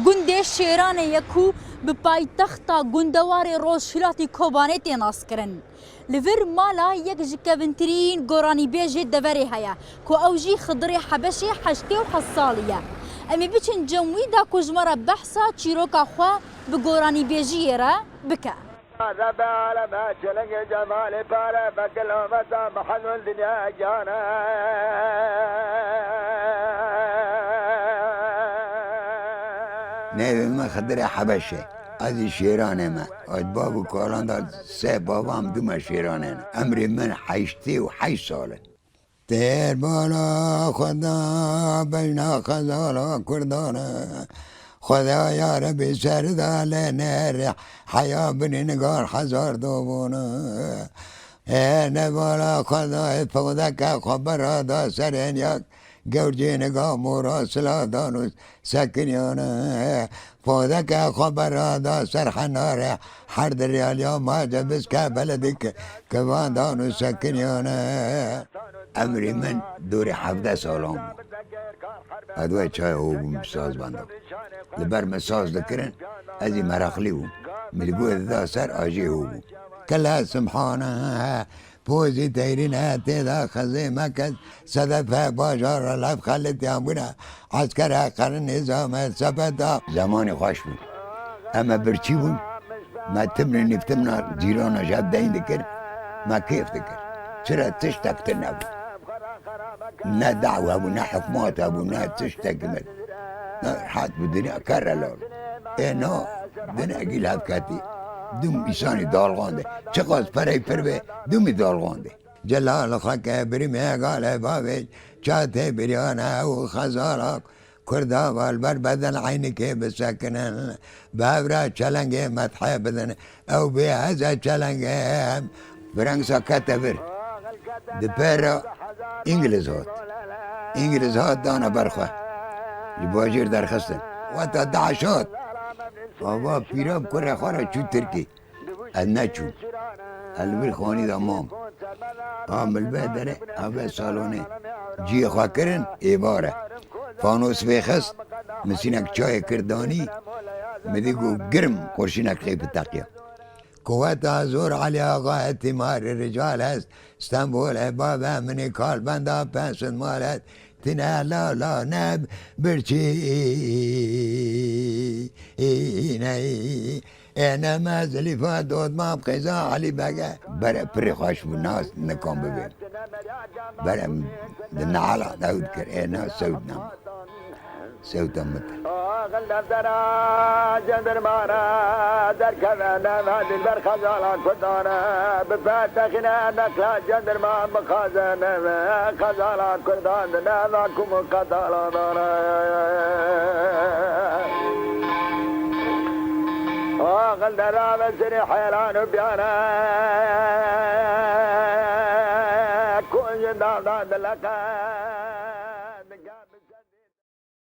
گوندێ شێرانە یەک و bi paytexta gundewarê Rojhilatê Kobanê tê naskirin. Li vir mala yek ji kevintirîn goranîbêjê deverê heye ku ew jî Xidirê Hebeşê 87 salî ye. Em ê biçin cem wî da ku ji me re behsa çîroka xwe bi goranîbêjiyê re bike. Nevim Xidirê Hebeşê. از شیرانه من از بابو کالان داد سه بابام دوم شیرانه امری من 88 ساله تیر بالا خدا بینا خزالا کردانه خدا یار بی سردال نر حیا بنی نگار هزار دوبونه نه بالا خدا فودک خبر دا سرین یک گرجی نگاه مورا سلا دانوس سکنیانه فودک خبر دا سرحناره هر دریالیا ما جبس که بلدک که دانوس سکنیانه امری من دوری 17 سالام ادوی چای او بوم ساز بندم لبر مساز دکرن ازی مراخلی بوم ملگوی دا سر آجی او بوم کلا سمحانه پوزی تیرین تیدا خزی مکز صدف باجار لف خلط یامونه عسکر قرن نظام سپتا زمانی خوش بود اما برچی بود ما تمرین نفتمنا جیرانا جاب دین دکر ما کیف دکر چرا تشتکتر نبود نه دعوه ابو نه حکمات ابو نه تشتکمت نه حد بدنیا کرلال اینا دنیا گیل هف کتی دوم ایسانی دالغانده چه قاس پره پر به دومی دالغانده جلال خاکه بری میگاله باویج چاته بریانه او خزاراک کردا والبر بدن عینی که بسکنن باورا چلنگه مدحه بدن او به هزا چلنگه برنگ ساکته بر دپر انگلیز هات دانا برخواه جباجیر درخستن و تا دعشات بابا پیراب کره خواره چو ترکی از نچو البر خوانی دا مام آمل بدره آبه سالونه جی خواه کرن ایباره فانوس بیخست مسینک چای کردانی مدیگو گرم خورشینک خیب تقیه قوت حضور علی آقا اعتمار رجال هست استنبول بابا منی کال بنده پنسون مالت تنه لا لا نب برچی اینا مزلی فادود مام قیزا علی بگه برای پری خوش بود ناس نکن ببین برای نعلا داود کر اینا سود نم سود متر غلب درا جندر مارا در كذا ما دل برخزالان كدانا بفتخنا نكلا جندر ما بخزانا خزالان كدانا ناكم قدالانا غل درا بسري حيران بيانا كون جندار دلكا